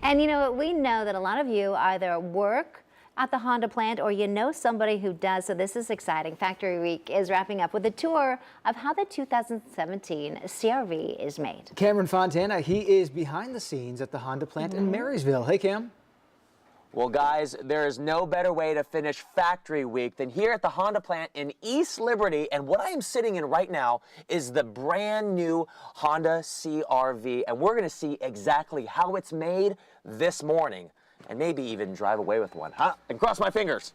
And you know, we know that a lot of you either work at the Honda plant or you know somebody who does, so this is exciting. Factory Week is wrapping up with a tour of how the 2017 CR-V is made. Cameron Fontana, he is behind the scenes at the Honda plant in Marysville. Hey, Cam. Well, guys, there is no better way to finish Factory Week than here at the Honda plant in East Liberty. And what I am sitting in right now is the brand new Honda CR-V. And we're going to see exactly how it's made this morning. And maybe even drive away with one, huh? And cross my fingers.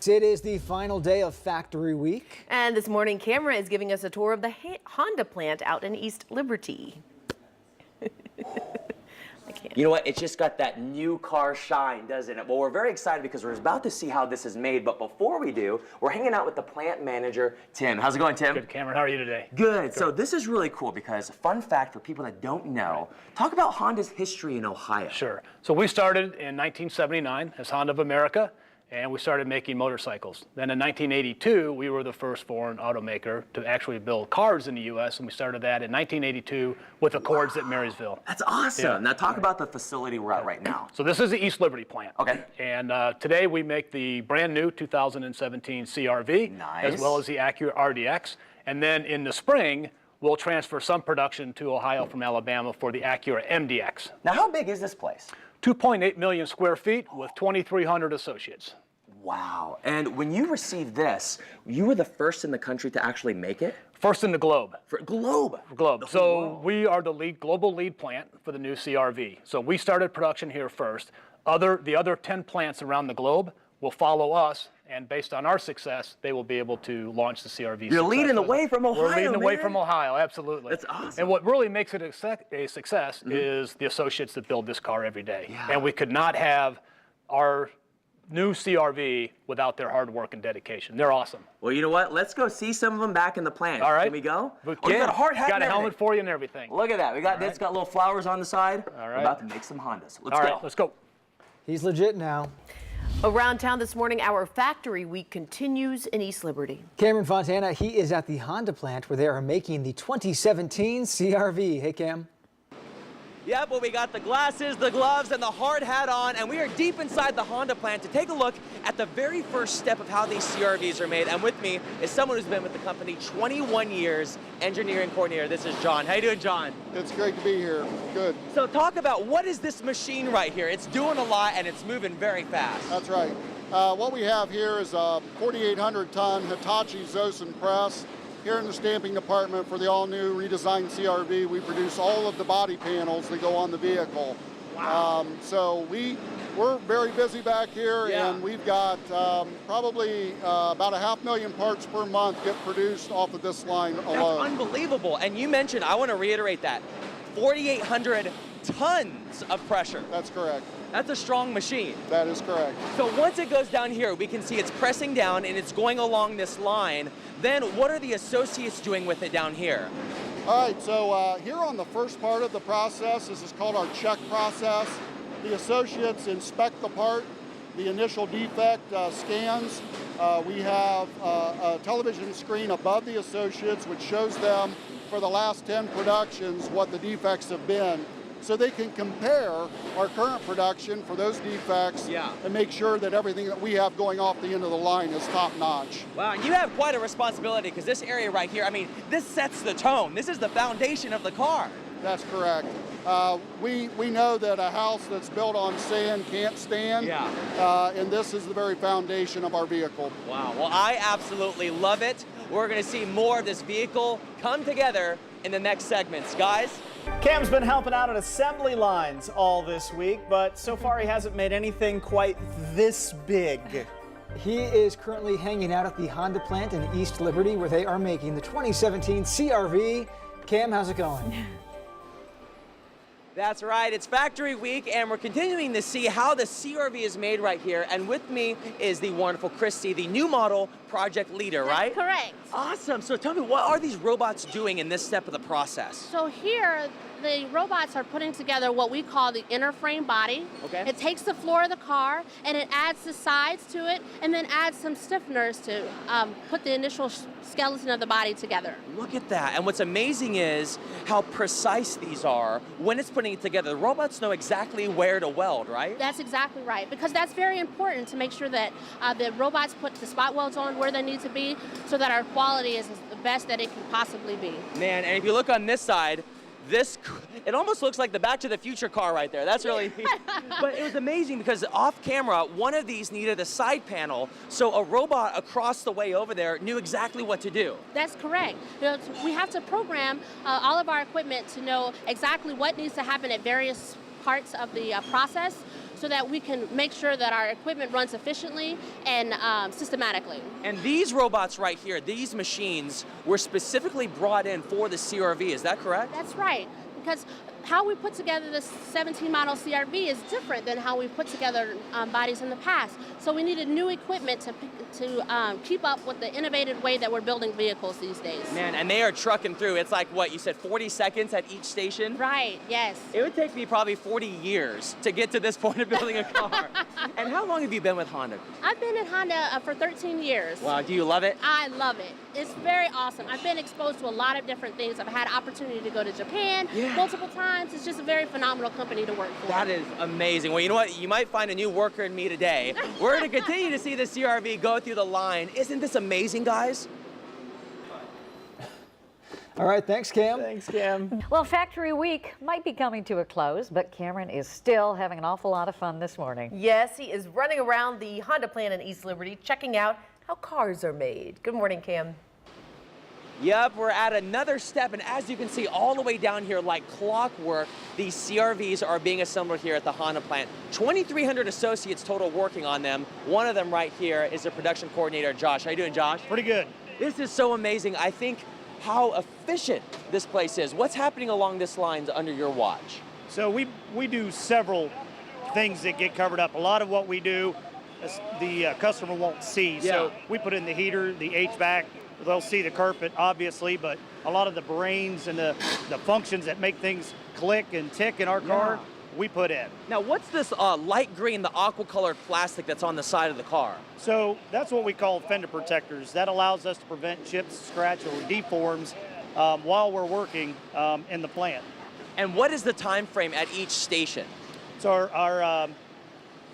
It is the final day of Factory Week. And this morning, Cameron is giving us a tour of the Honda plant out in East Liberty. You know what? It's just got that new car shine, doesn't it? Well, we're very excited because we're about to see how this is made. But before we do, we're hanging out with the plant manager, Tim. How's it going, Tim? Good, Cameron. How are you today? Good. So this is really cool because, fun fact for people that don't know, talk about Honda's history in Ohio. Sure. So we started in 1979 as Honda of America, and we started making motorcycles. Then in 1982, we were the first foreign automaker to actually build cars in the U.S., and we started that in 1982 with Accords at Marysville. That's awesome. Yeah. Now talk about the facility we're at right now. So this is the East Liberty plant. Okay. And today we make the brand new 2017 CR-V, Nice. as well as the Acura RDX. And then in the spring, we'll transfer some production to Ohio from Alabama for the Acura MDX. Now how big is this place? 2.8 million square feet with 2,300 associates. Wow. And when you received this, you were the first in the country to actually make it? First in the globe. For Globe? Globe. So we are the global lead plant for the new CR-V. So we started production here first. The other 10 plants around the globe will follow us, and based on our success, they will be able to launch the CR-V. You're leading the way from Ohio, We're leading the way man. from Ohio, absolutely. That's awesome. And what really makes it a success is the associates that build this car every day. Yeah. And we could not have our new CR-V without their hard work and dedication. They're awesome. Well, you know what? Let's go see some of them back in the plant. All right. Can we go? We Oh, you got a hard hat Got and a helmet everything. for you and everything. Look at that. We got, it's got little flowers on the side. All right. We're about to make some Hondas. Let's All go. right, let's go. He's legit now. Around town this morning, our Factory Week continues in East Liberty. Cameron Fontana, he is at the Honda plant where they are making the 2017 CR-V. Hey, Cam. Yep, well, we got the glasses, the gloves, and the hard hat on, and we are deep inside the Honda plant to take a look at the very first step of how these CR-Vs are made. And with me is someone who's been with the company 21 years, engineering coordinator. This is John. How you doing, John? It's great to be here. Good. So talk about what is this machine right here? It's doing a lot, and it's moving very fast. That's right. What we have here is a 4,800-ton Hitachi Zosen press. Here in the stamping department for the all-new redesigned CR-V, we produce all of the body panels that go on the vehicle. Wow. So we're very busy back here, and we've got probably about 500,000 parts per month get produced off of this line alone. That's unbelievable. And you mentioned, I want to reiterate that, 4,800 tons of pressure. That's correct. That's a strong machine. That is correct. So once it goes down here, we can see it's pressing down and it's going along this line. Then what are the associates doing with it down here? All right, so here on the first part of the process, this is called our check process. The associates inspect the part, the initial defect scans. We have a television screen above the associates which shows them for the last 10 productions what the defects have been, so they can compare our current production for those defects and make sure that everything that we have going off the end of the line is top notch. Wow, and you have quite a responsibility because this area right here, I mean, this sets the tone. This is the foundation of the car. That's correct. We know that a house that's built on sand can't stand, and this is the very foundation of our vehicle. Wow, well, I absolutely love it. We're going to see more of this vehicle come together in the next segments. Guys? Cam's been helping out at assembly lines all this week, but so far he hasn't made anything quite this big. He is currently hanging out at the Honda plant in East Liberty where they are making the 2017 CR-V. Cam, how's it going? That's right, it's Factory Week, and we're continuing to see how the CR-V is made right here. And with me is the wonderful Christy, the new model project leader, right? Correct. Awesome. So tell me, what are these robots doing in this step of the process? So here, the robots are putting together what we call the inner frame body. Okay. It takes the floor of the car and it adds the sides to it and then adds some stiffeners to put the initial skeleton of the body together. Look at that. And what's amazing is how precise these are. When it's putting it together, the robots know exactly where to weld, right? That's exactly right, because that's very important to make sure that the robots put the spot welds on where they need to be so that our quality is the best that it can possibly be. Man, and if you look on this side, it almost looks like the Back to the Future car right there. That's really neat. But it was amazing because off camera, one of these needed a side panel, so a robot across the way over there knew exactly what to do. That's correct. We have to program all of our equipment to know exactly what needs to happen at various parts of the process so that we can make sure that our equipment runs efficiently and systematically. And these robots right here, these machines, were specifically brought in for the CRV, is that correct? That's right, because how we put together this 17 model CRV is different than how we put together bodies in the past. So we needed new equipment to keep up with the innovative way that we're building vehicles these days. Man, and they are trucking through. It's like, what, you said 40 seconds at each station? Right, yes. It would take me probably 40 years to get to this point of building a car. And how long have you been with Honda? I've been at Honda for 13 years. Wow, do you love it? I love it. It's very awesome. I've been exposed to a lot of different things. I've had opportunity to go to Japan multiple times. It's just a very phenomenal company to work for. That is amazing. Well, you know what? You might find a new worker in me today. We're going to continue to see the CRV go through the line. Isn't this amazing, guys? All right, thanks, Cam. Thanks, Cam. Well, Factory Week might be coming to a close, but Cameron is still having an awful lot of fun this morning. Yes, he is running around the Honda plant in East Liberty, checking out how cars are made. Good morning, Cam. Yep, we're at another step, and as you can see all the way down here, like clockwork, these CRVs are being assembled here at the Honda plant. 2,300 associates total working on them. One of them right here is the production coordinator, Josh. How you doing, Josh? Pretty good. This is so amazing. I think how efficient this place is. What's happening along this line under your watch? So we do several things that get covered up. A lot of what we do, the customer won't see. So we put in the heater, the HVAC. They'll see the carpet, obviously, but a lot of the brains and the functions that make things click and tick in our car, we put in. Now, what's this light green, the aqua-colored plastic that's on the side of the car? So that's what we call fender protectors. That allows us to prevent chips, scratch, or deforms while we're working in the plant. And what is the time frame at each station? So our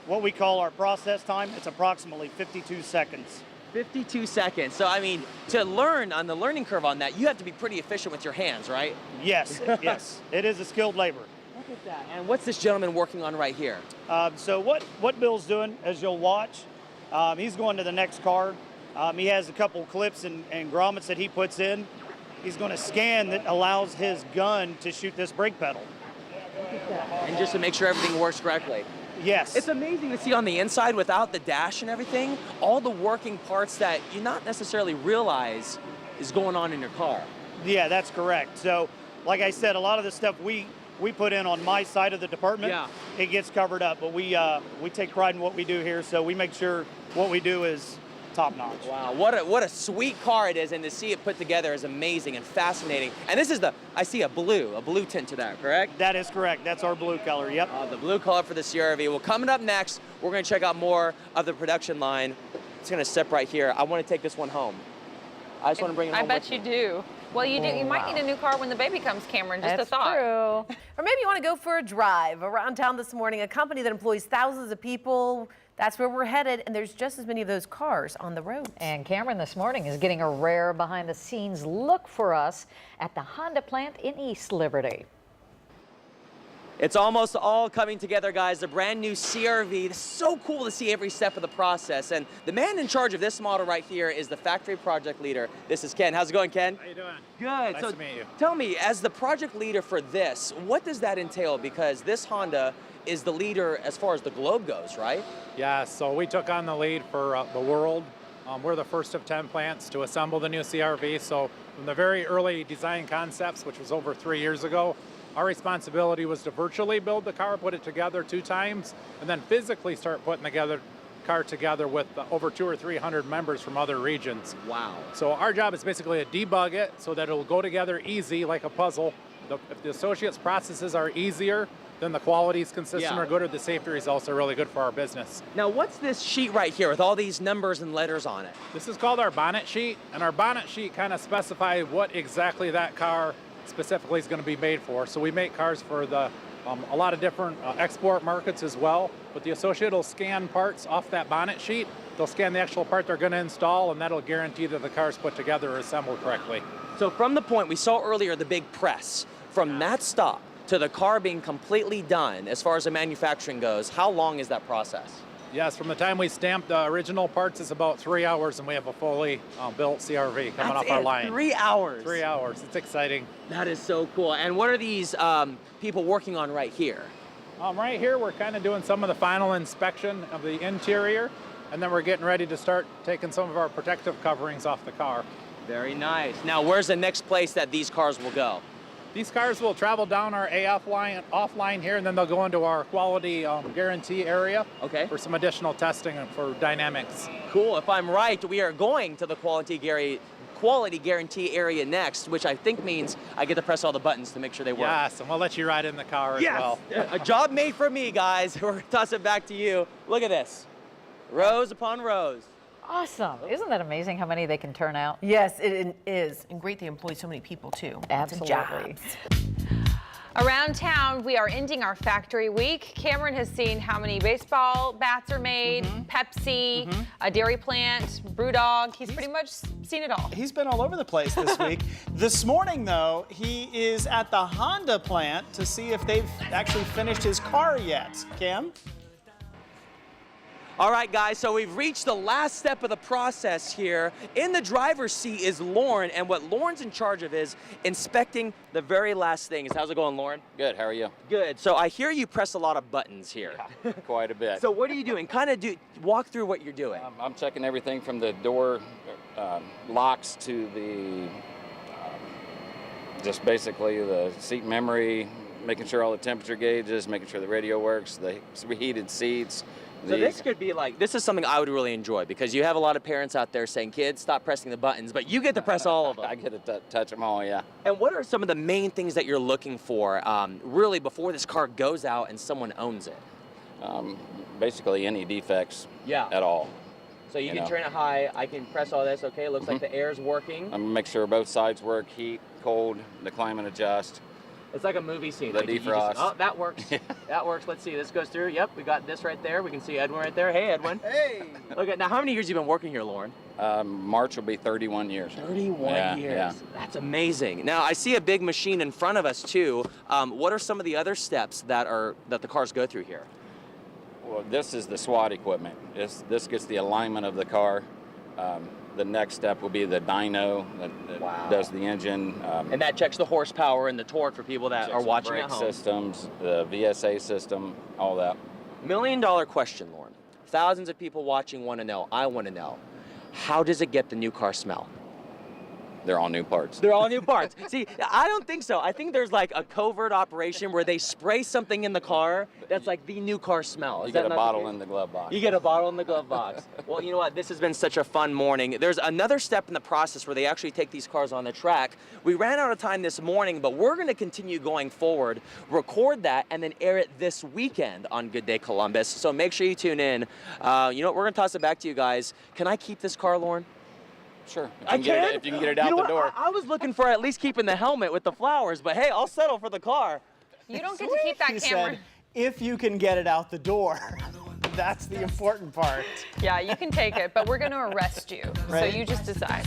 what we call our process time, it's approximately 52 seconds. 52 seconds. So, I mean, to learn on the learning curve on that, you have to be pretty efficient with your hands, right? Yes, yes. It is a skilled labor. Look at that. And what's this gentleman working on right here? So what Bill's doing, as you'll watch, he's going to the next car. He has a couple clips and grommets that he puts in. He's going to scan that allows his gun to shoot this brake pedal. Look at that. And just to make sure everything works correctly. Yes. It's amazing to see on the inside without the dash and everything, all the working parts that you not necessarily realize is going on in your car. Yeah, that's correct. So, like I said, a lot of the stuff we put in on my side of the department, it gets covered up. But we take pride in what we do here, so we make sure what we do is top notch. Wow, what a sweet car it is, and to see it put together is amazing and fascinating. And this is I see a blue tint to that, correct? That is correct. That's our blue color, yep. The blue color for the CRV. Well, coming up next, we're going to check out more of the production line. It's going to step right here. I want to take this one home. I just want to bring it home. I bet you do. Well, you do. You might need a new car when the baby comes, Cameron. Just a thought. True. Or maybe you want to go for a drive around town this morning, a company that employs thousands of people. That's where we're headed, and there's just as many of those cars on the road. And Cameron this morning is getting a rare behind-the-scenes look for us at the Honda plant in East Liberty. It's almost all coming together, guys. The brand new CRV. It's so cool to see every step of the process. And the man in charge of this model right here is the factory project leader. This is Ken. How's it going, Ken? How you doing? Good. Nice to meet you. Tell me, as the project leader for this, what does that entail? Because this Honda is the leader as far as the globe goes, right? Yeah, so we took on the lead for the world. We're the first of 10 plants to assemble the new CRV. So from the very early design concepts, which was over 3 years ago, our responsibility was to virtually build the car, put it together 2 times, and then physically start putting together car together with over 200 or 300 members from other regions. Wow. So our job is basically to debug it so that it'll go together easy like a puzzle. If the associates' processes are easier, then the quality is consistent or good, or the safety results are really good for our business. Now, what's this sheet right here with all these numbers and letters on it? This is called our bonnet sheet, and our bonnet sheet kind of specifies what exactly that car specifically is going to be made for. So we make cars for the a lot of different export markets as well, but the associate will scan parts off that bonnet sheet. They'll scan the actual part they're going to install, and that'll guarantee that the car's put together or assembled correctly. So from the point we saw earlier, the big press, from that stop to the car being completely done, as far as the manufacturing goes, how long is that process? Yes, from the time we stamp the original parts, it's about 3 hours, and we have a fully built CRV coming off our line. 3 hours? 3 hours. It's exciting. That is so cool. And what are these people working on right here? Right here, we're kind of doing some of the final inspection of the interior, and then we're getting ready to start taking some of our protective coverings off the car. Very nice. Now, where's the next place that these cars will go? These cars will travel down our AF line, offline here, and then they'll go into our quality guarantee area for some additional testing and for dynamics. Cool. If I'm right, we are going to the quality guarantee area next, which I think means I get to press all the buttons to make sure they work. Yes, and we'll let you ride in the car as well. A job made for me, guys. We're going to toss it back to you. Look at this. Rows upon rows. Awesome. Isn't that amazing how many they can turn out? Yes, it is. And great they employ so many people, too. Absolutely. Around town, we are ending our factory week. Cameron has seen how many baseball bats are made, Pepsi, a dairy plant, Brewdog. He's pretty much seen it all. He's been all over the place this week. This morning, though, he is at the Honda plant to see if they've actually finished his car yet. Cam? All right, guys, so we've reached the last step of the process here. In the driver's seat is Lauren, and what Lauren's in charge of is inspecting the very last things. How's it going, Lauren? Good, how are you? Good. So I hear you press a lot of buttons here. Yeah, quite a bit. So what are you doing? Walk through what you're doing. I'm checking everything from the door locks to the, just basically the seat memory, making sure all the temperature gauges, making sure the radio works, the heated seats. So this could be like, this is something I would really enjoy because you have a lot of parents out there saying, kids, stop pressing the buttons, but you get to press all of them. I get to touch them all, yeah. And what are some of the main things that you're looking for, really, before this car goes out and someone owns it? Basically any defects at all. So you can turn it high, I can press all this, okay, looks like the air's working. I'm gonna make sure both sides work, heat, cold, the climate adjust. It's like a movie scene. The defrost. Oh, that works. That works. Let's see. This goes through. Yep, we got this right there. We can see Edwin right there. Hey, Edwin. Hey. Look at now. How many years have you been working here, Lauren? March will be 31 years. 31 years. Yeah. That's amazing. Now I see a big machine in front of us too. What are some of the other steps that the cars go through here? Well, this is the SWAT equipment. This gets the alignment of the car. The next step will be the dyno that does the engine. And that checks the horsepower and the torque for people that are watching at home. Brake systems, the VSA system, all that. $1 million question, Lauren. Thousands of people watching want to know. I want to know. How does it get the new car smell? They're all new parts. They're all new parts. See, I don't think so. I think there's like a covert operation where they spray something in the car that's like the new car smell. You get a bottle in the glove box. You get a bottle in the glove box. Well, you know what? This has been such a fun morning. There's another step in the process where they actually take these cars on the track. We ran out of time this morning, but we're going to continue going forward, record that, and then air it this weekend on Good Day Columbus. So make sure you tune in. You know what? We're going to toss it back to you guys. Can I keep this car, Lauren? Sure. If you can get it out the door. I was looking for at least keeping the helmet with the flowers, but hey, I'll settle for the car. You don't get to keep that, He Cameron. said, if you can get it out the door. That's the important part. Yeah, you can take it, but we're going to arrest you. Right. So you just decide.